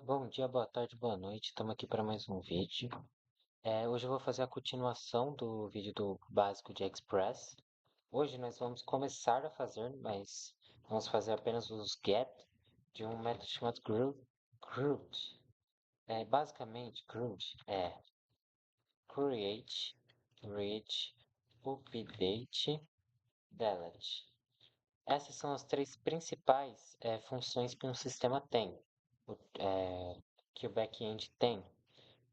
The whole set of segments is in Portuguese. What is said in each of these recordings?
Bom dia, boa tarde, boa noite. Estamos aqui para mais um vídeo. Hoje eu vou fazer a continuação do vídeo do básico de Express. Hoje nós vamos começar a fazer, mas vamos fazer apenas os get de um método chamado GRUD. Basicamente, GRUD é create, read, update, delete. Essas são as três principais funções que um sistema tem, o- é, que o back-end tem,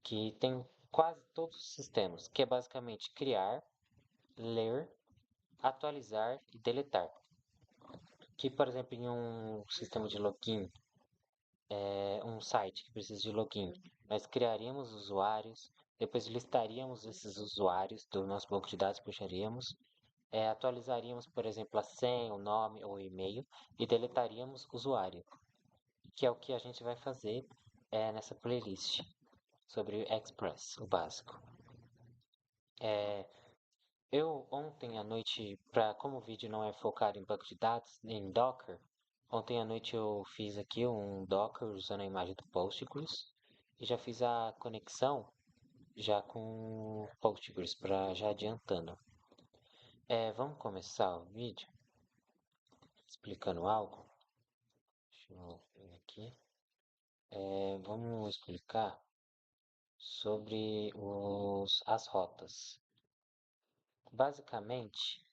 que tem quase todos os sistemas, que é basicamente criar, ler, atualizar e deletar. Que, por exemplo, em um sistema de login, um site que precisa de login, nós criaríamos usuários, depois listaríamos esses usuários do nosso banco de dados, puxaríamos, atualizaríamos, por exemplo, a senha, o nome ou o e-mail e deletaríamos o usuário, que é o que a gente vai fazer nessa playlist sobre o Express, o básico. Eu ontem à noite, como o vídeo não é focado em banco de dados, em Docker, ontem à noite eu fiz aqui um Docker usando a imagem do Postgres e já fiz a conexão já com o Postgres para já adiantando. Vamos começar o vídeo explicando algo. Deixa eu ver aqui. Vamos explicar sobre as rotas. Basicamente,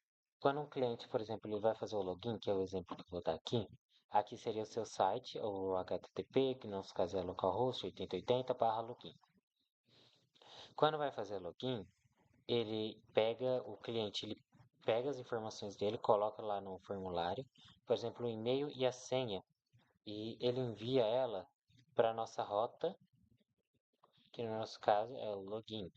quando um cliente, por exemplo, ele vai fazer o login, que é o exemplo que eu vou dar aqui, aqui seria o seu site, ou HTTP, que no nosso caso é localhost 8080/login. Quando vai fazer login, o cliente, ele pega as informações dele, coloca lá no formulário, por exemplo, o e-mail e a senha, e ele envia ela para a nossa rota, que no nosso caso é o login.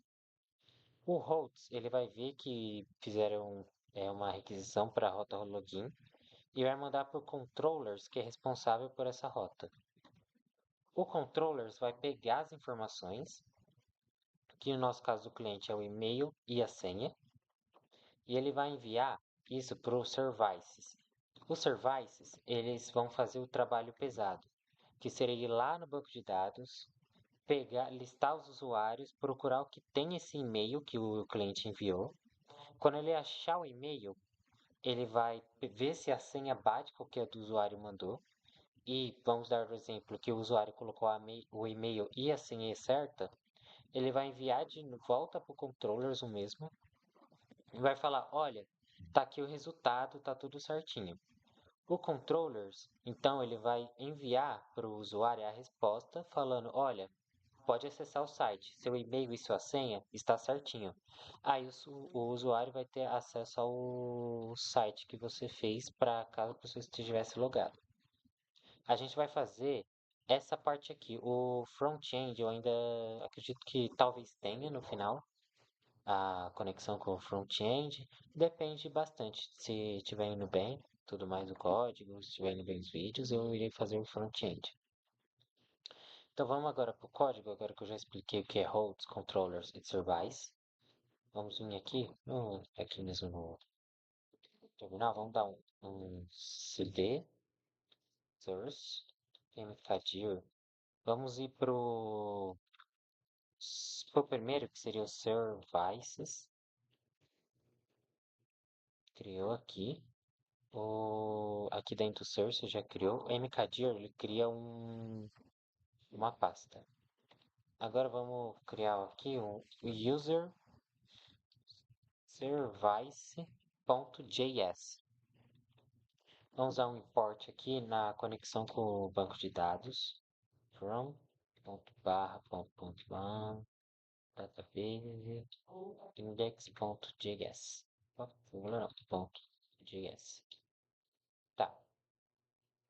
O hosts, ele vai ver que fizeram uma requisição para a rota login e vai mandar para o controllers que é responsável por essa rota. O controllers vai pegar as informações, que no nosso caso do cliente é o e-mail e a senha, e ele vai enviar isso para os services. Os services, eles vão fazer o trabalho pesado, que seria ir lá no banco de dados, pegar, listar os usuários, procurar o que tem esse e-mail que o cliente enviou. Quando ele achar o e-mail, ele vai ver se a senha bate com o que o do usuário mandou. E vamos dar o exemplo que o usuário colocou o e-mail e a senha certa, ele vai enviar de volta para o controllers o mesmo e vai falar, olha, tá aqui o resultado, tá tudo certinho. O controllers, então, ele vai enviar para o usuário a resposta falando, olha, pode acessar o site, seu e-mail e sua senha está certinho. Aí o usuário vai ter acesso ao site que você fez para caso a pessoa estivesse logado. A gente vai fazer essa parte aqui. O front-end eu ainda acredito que talvez tenha no final a conexão com o front-end. Depende bastante. Se estiver indo bem, tudo mais o código, se estiver indo bem os vídeos, eu irei fazer o front-end. Então vamos agora para o código, agora que eu já expliquei o que é hosts, controllers e service. Vamos vir aqui mesmo no terminal, vamos dar um cd source mkdir. Vamos ir pro primeiro, que seria o services. Criou aqui. Aqui dentro do source já criou. O mkdir, ele cria uma pasta. Agora vamos criar aqui um user service.js. Vamos usar um import aqui na conexão com o banco de dados. From .barra.1 database index.js. Não, .js. Tá.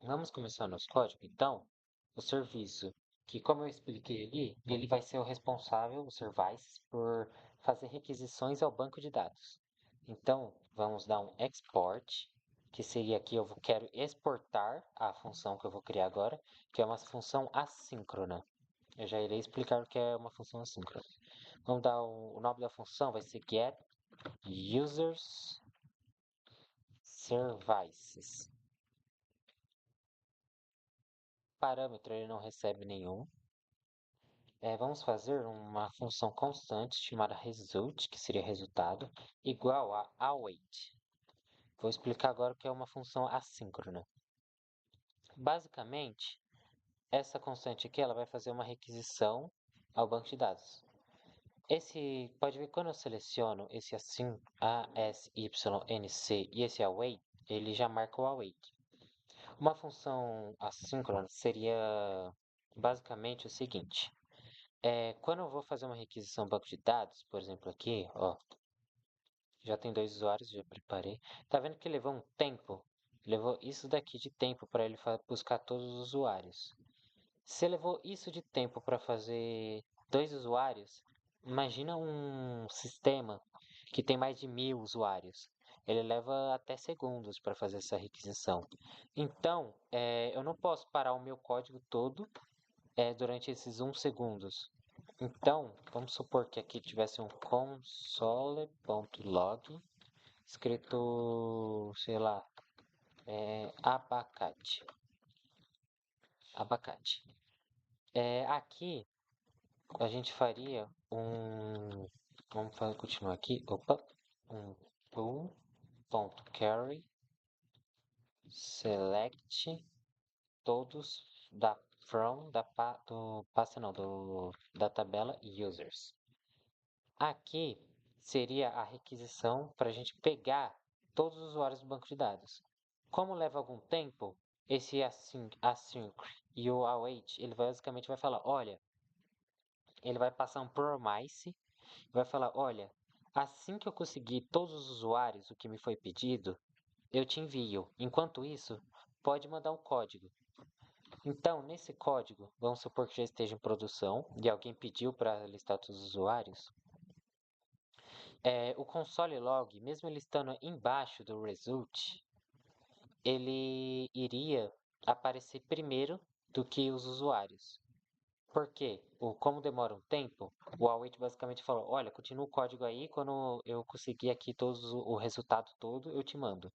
Vamos começar nosso código, então. O serviço, que como eu expliquei ali, ele vai ser o responsável, o service, por fazer requisições ao banco de dados. Então, vamos dar um export, que seria aqui eu quero exportar a função que eu vou criar agora, que é uma função assíncrona. Eu já irei explicar o que é uma função assíncrona. Vamos dar o nome da função, vai ser get users services. parâmetro ele não recebe nenhum. Vamos fazer uma função constante chamada result, que seria resultado, igual a await. Vou explicar agora o que é uma função assíncrona. Basicamente, essa constante aqui ela vai fazer uma requisição ao banco de dados. Pode ver quando eu seleciono esse async, ASYNC e esse await, ele já marca o await. Uma função assíncrona seria basicamente o seguinte. Quando eu vou fazer uma requisição banco de dados, por exemplo aqui, ó, já tem 2 usuários, já preparei. Tá vendo que levou um tempo? Levou isso daqui de tempo para ele buscar todos os usuários. Se levou isso de tempo para fazer 2 usuários, imagina um sistema que tem mais de 1000 usuários. Ele leva até segundos para fazer essa requisição. Então, eu não posso parar o meu código todo durante esses 1 segundos. Então, vamos supor que aqui tivesse um console.log escrito, sei lá, abacate. Abacate. Aqui a gente faria vamos continuar aqui, opa, um pool.carry select todos da tabela users. Aqui seria a requisição para a gente pegar todos os usuários do banco de dados. Como leva algum tempo, esse async e o await, ele basicamente vai falar, olha, ele vai passar um promise, vai falar, olha, assim que eu conseguir todos os usuários, o que me foi pedido, eu te envio. Enquanto isso, pode mandar um código. Então, nesse código, vamos supor que já esteja em produção e alguém pediu para listar todos os usuários. O console log, mesmo ele estando embaixo do result, ele iria aparecer primeiro do que os usuários. Por quê? Como demora um tempo, o await basicamente falou, olha, continua o código aí, quando eu conseguir aqui o resultado todo, eu te mando.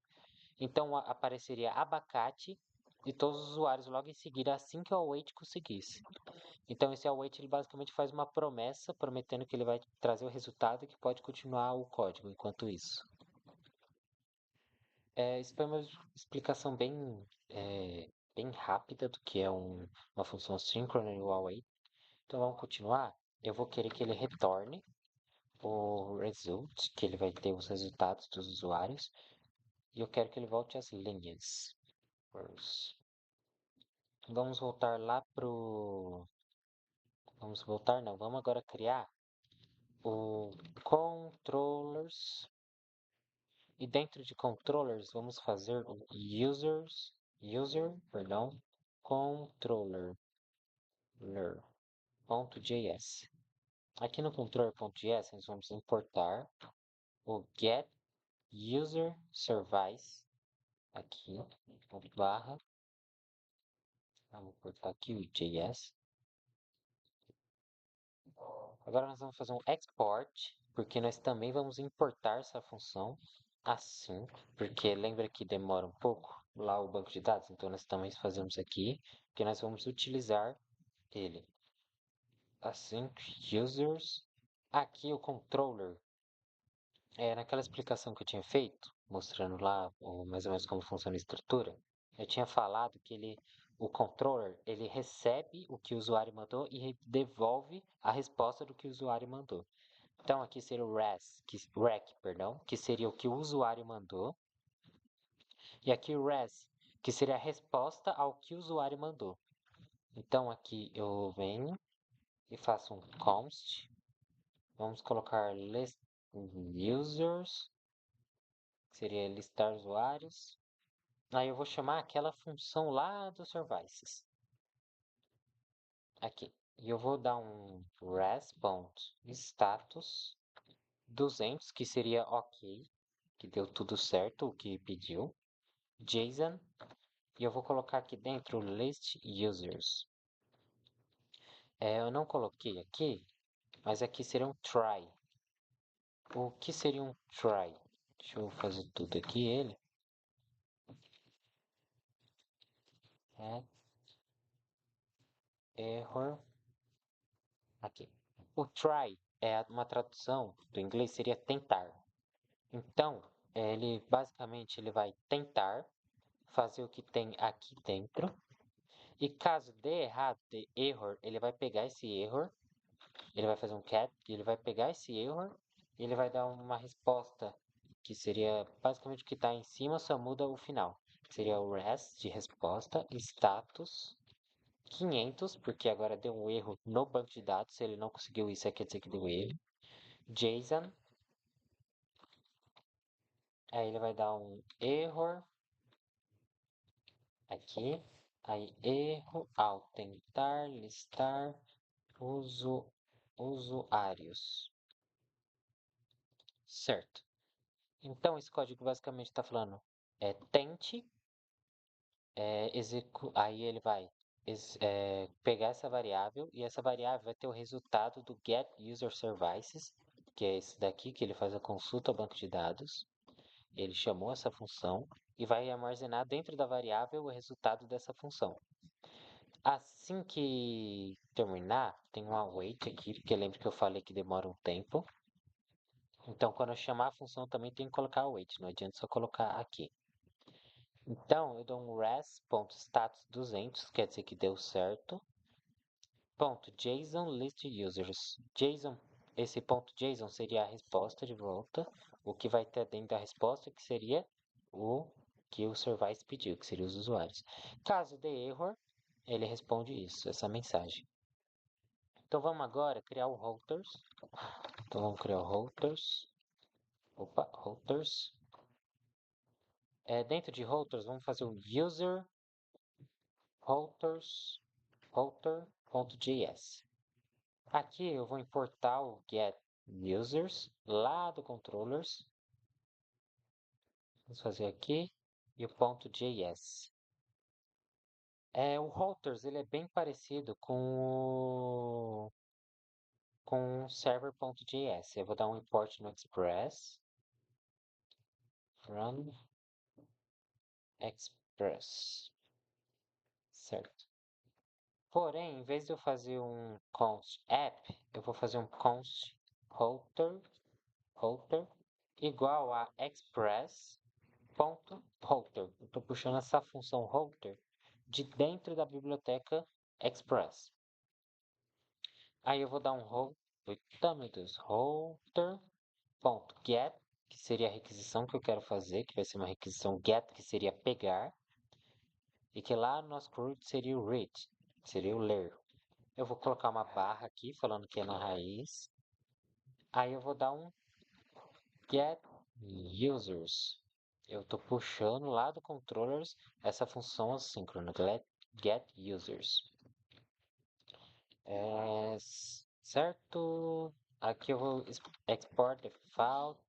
Então apareceria abacate e todos os usuários logo em seguida assim que o await conseguisse. Então esse await ele basicamente faz uma promessa, prometendo que ele vai trazer o resultado e que pode continuar o código enquanto isso. Isso foi uma explicação bem rápida do que é uma função síncrona e o await. Então vamos continuar. Eu vou querer que ele retorne o result, que ele vai ter os resultados dos usuários. E eu quero que ele volte às linhas. Vamos voltar lá pro... Vamos voltar, não. Vamos agora criar o controllers. E dentro de controllers, vamos fazer o controller.js. Aqui no controller.js, nós vamos importar o get user service aqui, barra, vamos importar aqui o JS. Agora nós vamos fazer um export, porque nós também vamos importar essa função assim, porque lembra que demora um pouco lá o banco de dados, então nós também fazemos aqui, porque nós vamos utilizar ele. Assim, users, aqui o controller, naquela explicação que eu tinha feito, mostrando lá mais ou menos como funciona a estrutura, eu tinha falado que o controller, ele recebe o que o usuário mandou e devolve a resposta do que o usuário mandou. Então aqui seria o rec, que seria o que o usuário mandou, e aqui o res, que seria a resposta ao que o usuário mandou. Então aqui eu venho e faço um const, vamos colocar list users, que seria listar usuários. Aí eu vou chamar aquela função lá dos services. Aqui. E eu vou dar um res.status 200, que seria ok, que deu tudo certo, o que pediu. JSON. E eu vou colocar aqui dentro list users. Eu não coloquei aqui, mas aqui seria um try. O que seria um try? Deixa eu fazer tudo aqui, ele. error aqui. O try é uma tradução do inglês, seria tentar. Então, ele basicamente ele vai tentar fazer o que tem aqui dentro. E caso dê errado, dê error, ele vai pegar esse error, ele vai fazer um cat, ele vai pegar esse error e ele vai dar uma resposta que seria basicamente o que está em cima, só muda o final. Seria o res de resposta, status 500, porque agora deu um erro no banco de dados. Se ele não conseguiu isso, quer dizer que deu erro. JSON, aí ele vai dar um error aqui. Aí erro ao tentar listar usuários. Certo. Então esse código basicamente está falando tente, aí ele vai pegar essa variável e essa variável vai ter o resultado do get user services, que é esse daqui que ele faz a consulta ao banco de dados. Ele chamou essa função e vai armazenar dentro da variável o resultado dessa função. Assim que terminar, tem um await aqui, porque lembra que eu falei que demora um tempo. Então, quando eu chamar a função, também tem que colocar await, não adianta só colocar aqui. Então, eu dou um res.status200, quer dizer que deu certo. Ponto .json list users. JSON, esse ponto .json seria a resposta de volta. O que vai ter dentro da resposta que seria o que o service pediu, que seria os usuários. Caso dê error, ele responde isso, essa mensagem. Então vamos agora criar o routers. Então vamos criar o routers. Opa, routers. Dentro de routers, vamos fazer o user routers router.js. Aqui eu vou importar o get users lá do controllers. Vamos fazer aqui e o ponto .js. O routers ele é bem parecido com o server.js. Eu vou dar um import no Express from Express, certo? Porém, em vez de eu fazer um const app, eu vou fazer um const router igual a express.router. Eu estou puxando essa função router de dentro da biblioteca express. Aí eu vou dar um router.get, que seria a requisição que eu quero fazer, que vai ser uma requisição get, que seria pegar, e que lá no nosso root seria o read, seria o ler. Eu vou colocar uma barra aqui, falando que é na raiz. Aí eu vou dar um get users. Eu estou puxando lá do controllers essa função assíncrona, get users. Certo? Aqui eu vou export default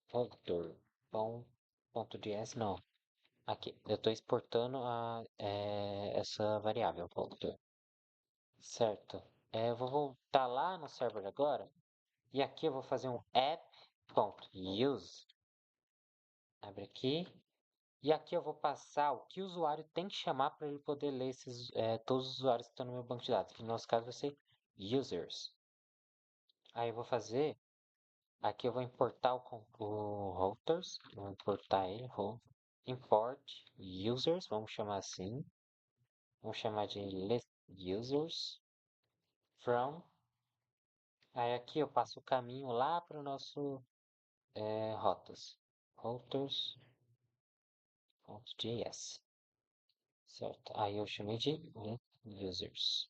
router.js, não. Aqui, eu estou exportando essa variável router. Certo? Eu vou voltar lá no server agora. E aqui eu vou fazer um app.use. Abre aqui. E aqui eu vou passar o que o usuário tem que chamar para ele poder ler todos os usuários que estão no meu banco de dados. Que no nosso caso vai ser users. Aí eu vou fazer. Aqui eu vou importar o routers. Vou importar ele. Import users. Vamos chamar assim. Vamos chamar de list users. From. Aí aqui eu passo o caminho lá para o nosso rotas. Routers.js. Certo? Aí eu chamei de users.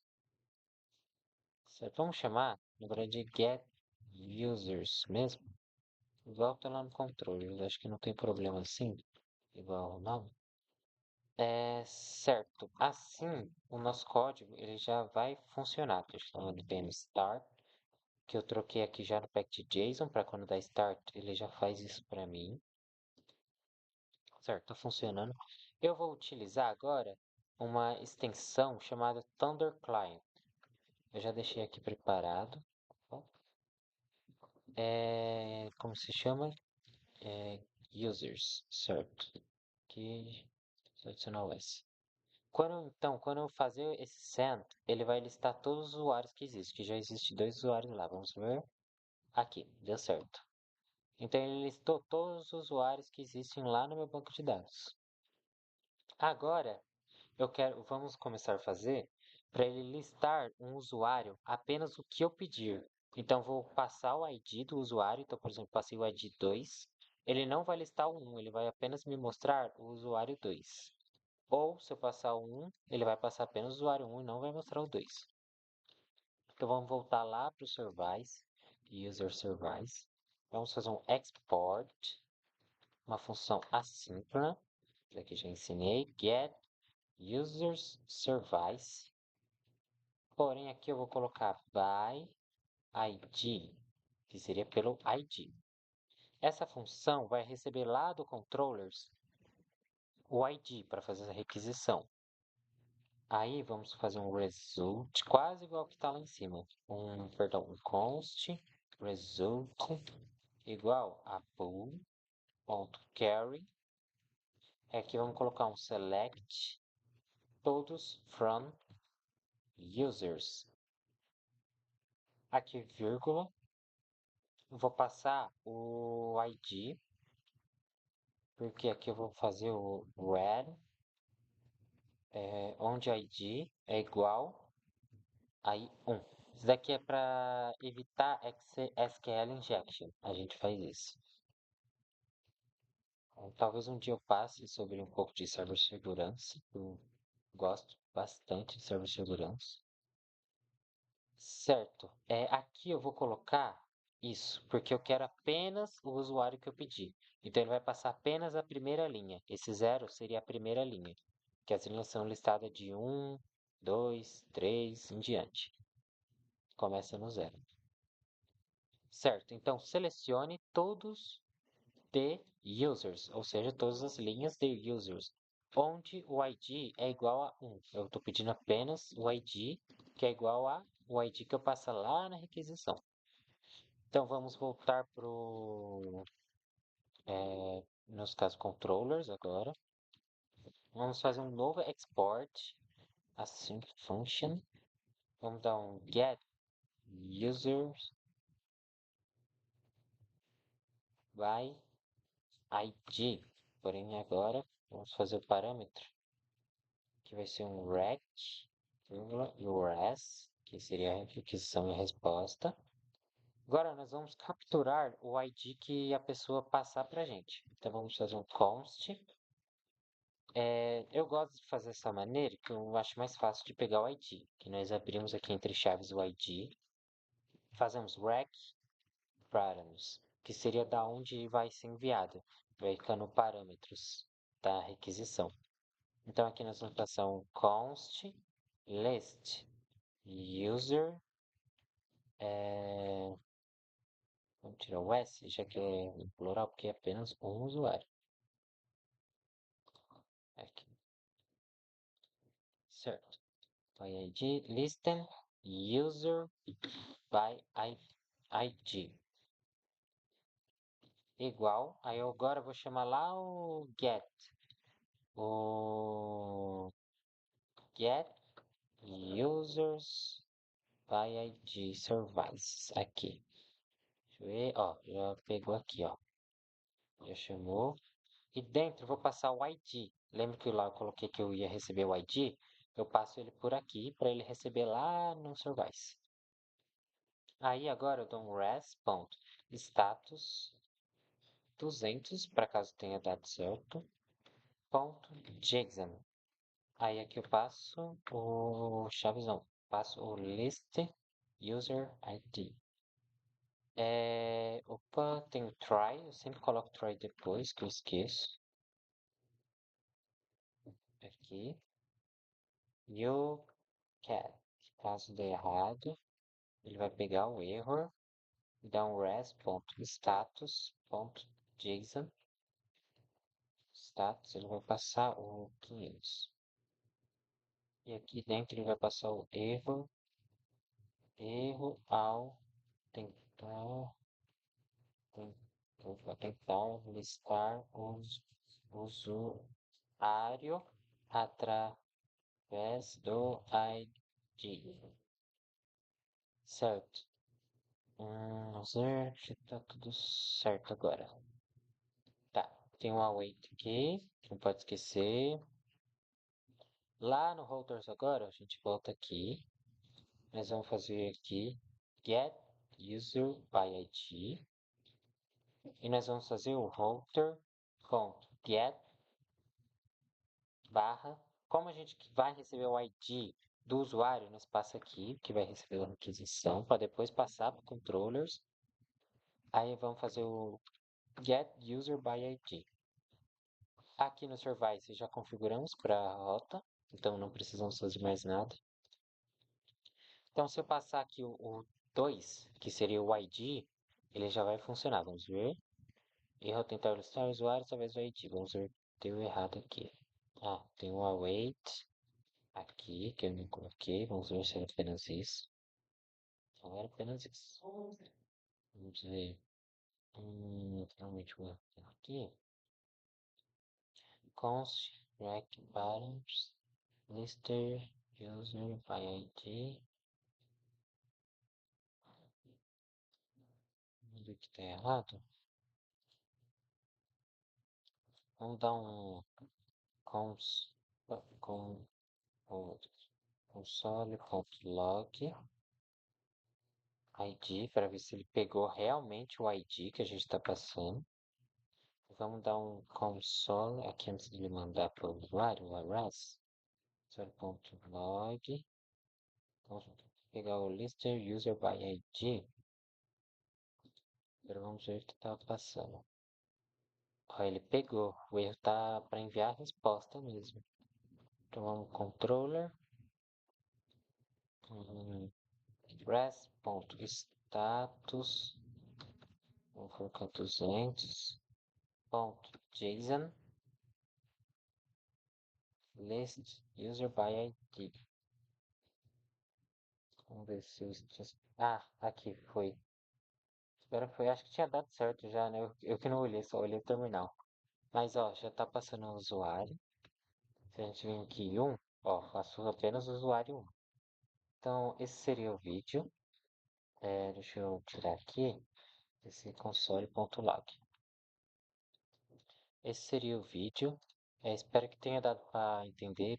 Certo? Vamos chamar, na verdade, de get users mesmo. Igual tá lá no controle. Eu acho que não tem problema assim. Igual o nome. Certo. Assim, o nosso código ele já vai funcionar. Estou chamando de PM start. Que eu troquei aqui já no package.json para quando dar start ele já faz isso para mim. Certo, tá funcionando. Eu vou utilizar agora uma extensão chamada Thunder Client. Eu já deixei aqui preparado. Como se chama? Users, certo? Aqui, adicionar o S. Quando eu fazer esse send, ele vai listar todos os usuários que existem, que já existe dois usuários lá. Vamos ver. Aqui, deu certo. Então ele listou todos os usuários que existem lá no meu banco de dados. Agora, vamos começar a fazer para ele listar um usuário apenas o que eu pedir. Então vou passar o ID do usuário. Então, por exemplo, passei o ID 2. Ele não vai listar o 1, ele vai apenas me mostrar o usuário 2. Ou se eu passar o 1, ele vai passar apenas o usuário 1 e não vai mostrar o 2. Então vamos voltar lá para o service, user service. Vamos fazer um export, uma função assíncrona. Aqui já ensinei, get users service. Porém, aqui eu vou colocar by ID, que seria pelo ID. Essa função vai receber lá do controllers o ID para fazer a requisição. Aí vamos fazer um result, quase igual que está lá em cima. Um const result igual a pool.carry. Aqui vamos colocar um select todos from users. Aqui, vírgula. Vou passar o ID, porque aqui eu vou fazer o red, onde ID é igual aí 1. Isso daqui é para evitar SQL injection. A gente faz isso. Então, talvez um dia eu passe sobre um pouco de cibersegurança. Eu gosto bastante de cibersegurança. Certo. Aqui eu vou colocar isso, porque eu quero apenas o usuário que eu pedi. Então ele vai passar apenas a primeira linha. Esse zero seria a primeira linha, que as linhas são listadas de 1, 2, 3, em diante. Começa no zero. Certo. Então selecione todos de users, ou seja, todas as linhas de users, onde o ID é igual a 1. Eu estou pedindo apenas o ID, que é igual a o ID que eu passo lá na requisição. Então vamos voltar para o, nos casos, controllers agora. Vamos fazer um novo export, async function. Vamos dar um get users by ID. Porém agora vamos fazer o parâmetro, que vai ser um rect, URS, que seria a requisição e resposta. Agora nós vamos capturar o ID que a pessoa passar para a gente. Então vamos fazer um const. Eu gosto de fazer dessa maneira, que eu acho mais fácil de pegar o ID. Que nós abrimos aqui entre chaves o ID, fazemos rec params, que seria da onde vai ser enviado, vai ficar no parâmetros da requisição. Então aqui nós vamos passar um const list user, vamos tirar o S, já que é em plural, porque é apenas um usuário. Aqui, certo. By ID, listen user by ID. Igual, aí eu agora vou chamar lá o get users by ID service aqui. Deixa eu ver, ó, já pegou aqui, ó, já chamou. E dentro eu vou passar o ID. Lembra que lá eu coloquei que eu ia receber o ID? Eu passo ele por aqui para ele receber lá no service. Aí agora eu dou um res.status 200 para caso tenha dado certo. .json. Aí aqui eu passo o chavezão, passo o list user ID. Opa, tem o try, eu sempre coloco try depois que eu esqueço. Aqui. You cat. Caso dê errado, ele vai pegar o erro e dar um res.status.json. Status, ele vai passar o 500. E aqui dentro ele vai passar o erro ao tentar, tentar listar o usuário Pass do ID. Certo. Vamos ver se tá tudo certo agora. Tá, tem um await aqui, não pode esquecer. Lá no routers agora, a gente volta aqui. Nós vamos fazer aqui get user by ID. E nós vamos fazer o router.get barra. Como a gente vai receber o ID do usuário, nós passa aqui, que vai receber a requisição, para depois passar para controllers. Aí vamos fazer o get user by ID. Aqui no service já configuramos para a rota, então não precisamos fazer mais nada. Então se eu passar aqui o 2, que seria o ID, ele já vai funcionar. Vamos ver. E eu vou tentar ilustrar o usuário através do ID. Vamos ver, deu errado aqui. Ah, tem o await aqui, que eu não coloquei. Vamos ver se é apenas isso. Não era apenas isso. Vamos ver. Realmente vou aqui. Const, track patterns, lister, user by ID. Vamos ver o que está errado. Vamos dar um cons, com, console.log ID para ver se ele pegou realmente o ID que a gente está passando. Vamos dar um console aqui antes de ele mandar para o usuário, o arras. Console.log. Vamos pegar o lister user by ID. Agora vamos ver o que está passando. Ó, ele pegou. O erro tá para enviar a resposta mesmo. Então vamos controller. Res.status. Vamos colocar 200. .json list user by ID. Vamos ver se isso tinha... Ah, aqui foi. Espero que foi. Acho que tinha dado certo já, né? Eu que não olhei, só olhei o terminal. Mas ó, já tá passando o usuário. Se a gente vir aqui em um, ó, faço apenas o usuário 1. Então, esse seria o vídeo. Deixa eu tirar aqui esse console.log. Esse seria o vídeo. Espero que tenha dado para entender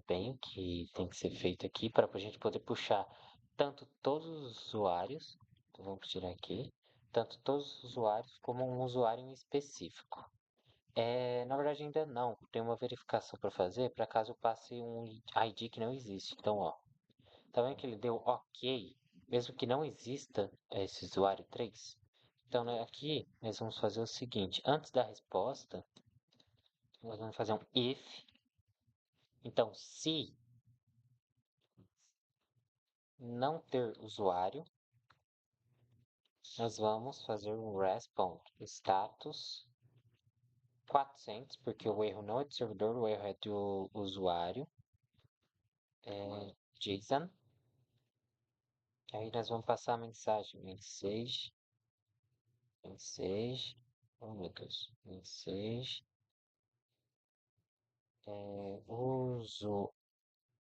bem o que tem que ser feito aqui para a gente poder puxar tanto todos os usuários, então vamos tirar aqui, tanto todos os usuários como um usuário em específico. Na verdade ainda não, tem uma verificação para fazer para caso passe um ID que não existe. Então, ó, tá vendo que ele deu OK, mesmo que não exista esse usuário 3? Então, né, aqui nós vamos fazer o seguinte, antes da resposta, nós vamos fazer um if. Então, se não ter usuário, nós vamos fazer um res.status 400, porque o erro não é do servidor, o erro é do usuário. JSON. Aí nós vamos passar a mensagem message, oh meu Deus, message,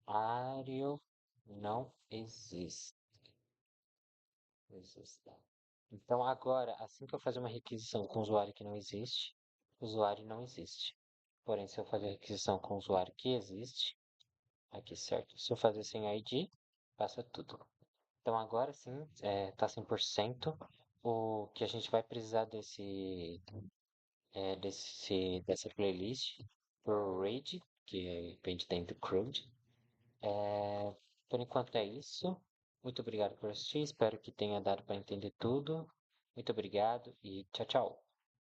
usuário não existe. Então agora, assim que eu fazer uma requisição com usuário que não existe, usuário não existe. Porém, se eu fazer requisição com usuário que existe, aqui certo. Se eu fazer sem ID, passa tudo. Então agora sim, tá 100%. O que a gente vai precisar dessa playlist por RAID, que vem de dentro do CRUD. Por enquanto é isso. Muito obrigado por assistir. Espero que tenha dado para entender tudo. Muito obrigado e tchau, tchau.